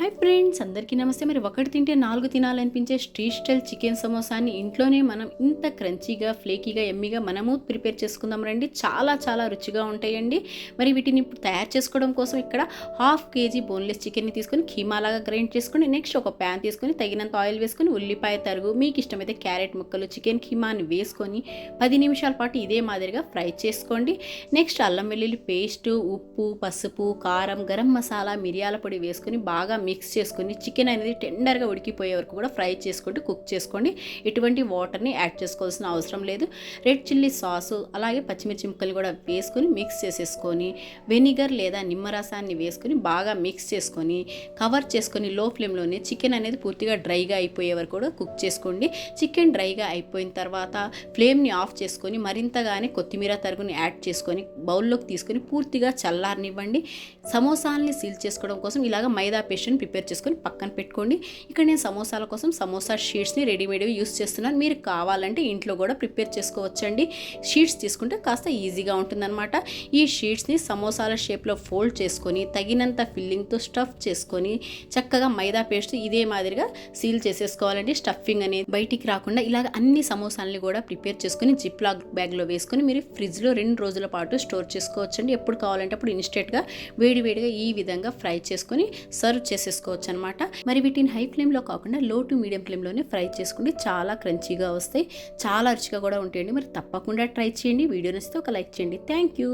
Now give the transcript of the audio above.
Hi friends, అందరికీ నమస్తే. మరి ఒకటి తింటే 4 తినాలనిపించే స్ట్రీట్ స్టైల్ చికెన్ సమోసాని ఇంట్లోనే మనం ఇంత క్రంచీగా, ఫ్లేకీగా, ఎమ్మీగా మనము ప్రిపేర్ చేసుకుందాం రండి. చాలా చాలా రుచిగా ఉంటాయండి. మరి వీటిని ఇప్పుడు తయారు చేసుకోవడం కోసం ఇక్కడ 1/2 kg బోన్లెస్ చికెన్ని తీసుకొని కీమాలాగా గ్రైండ్ చేసుకొని, నెక్స్ట్ ఒక ప్యాన్ తీసుకొని తగినంత ఆయిల్ వేసుకొని ఉల్లిపాయ తరుగు, మీకు ఇష్టమైతే క్యారెట్ ముక్కలు, చికెన్ కీమాని వేసుకొని 10 నిమిషాల పాటు ఇదే మాదిరిగా ఫ్రై చేసుకోండి. నెక్స్ట్ అల్లం వెల్లుల్లి పేస్టు, ఉప్పు, పసుపు, కారం, గరం మసాలా, మిరియాల పొడి వేసుకొని బాగా మిక్స్ చేసుకొని చికెన్ అనేది టెండర్గా ఉడికిపోయే వరకు కూడా ఫ్రై చేసుకుంటూ కుక్ చేసుకోండి. ఎటువంటి వాటర్ని యాడ్ చేసుకోవాల్సిన అవసరం లేదు. రెడ్ చిల్లీ సాసు అలాగే పచ్చిమిర్చి ముక్కలు కూడా వేసుకొని మిక్స్ చేసేసుకొని వెనిగర్ లేదా నిమ్మరసాన్ని వేసుకొని బాగా మిక్స్ చేసుకొని కవర్ చేసుకొని లో ఫ్లేమ్లోనే చికెన్ అనేది పూర్తిగా డ్రైగా అయిపోయే వరకు కూడా కుక్ చేసుకోండి. చికెన్ డ్రైగా అయిపోయిన తర్వాత ఫ్లేమ్ని ఆఫ్ చేసుకొని మరింతగానే కొత్తిమీర తరుగుని యాడ్ చేసుకొని బౌల్లోకి తీసుకొని పూర్తిగా చల్లారనివ్వండి. సమోసాలని సీల్ చేసుకోవడం కోసం ఇలాగ మైదా పేస్ట్ని ప్రిపేర్ చేసుకొని పక్కన పెట్టుకోండి. ఇక్కడ నేను సమోసాల కోసం సమోసా షీట్స్ని రెడీమేడ్గా యూస్ చేస్తున్నాను. మీరు కావాలంటే ఇంట్లో కూడా ప్రిపేర్ చేసుకోవచ్చండి. షీట్స్ తీసుకుంటే కాస్త ఈజీగా ఉంటుందన్నమాట. ఈ షీట్స్ని సమోసాల షేప్లో ఫోల్డ్ చేసుకొని తగినంత ఫిల్లింగ్తో స్టఫ్ చేసుకొని చక్కగా మైదా పేస్ట్ ఇదే మాదిరిగా సీల్ చేసేసుకోవాలండి. స్టఫింగ్ అనేది బయటికి రాకుండా ఇలాగ అన్ని సమోసాలని కూడా ప్రిపేర్ చేసుకొని జిప్ లాక్ బ్యాగ్లో వేసుకొని మీరు ఫ్రిడ్జ్లో 2 రోజుల పాటు స్టోర్ చేసుకోవచ్చండి. ఎప్పుడు కావాలంటే అప్పుడు ఇన్స్టెంట్గా వేడివేడిగా ఈ విధంగా ఫ్రై చేసుకొని సర్వ్ చేసేసుకోవచ్చు అనమాట. మరి వీటిని హై ఫ్లేమ్లో కాకుండా లో టు మీడియం ఫ్లేమ్లోనే ఫ్రై చేసుకుంటే చాలా క్రంచీగా వస్తాయి, చాలా రుచిగా కూడా ఉంటాయండి. మరి తప్పకుండా ట్రై చేయండి. వీడియో నచ్చితే ఒక లైక్ చేయండి. Thank you.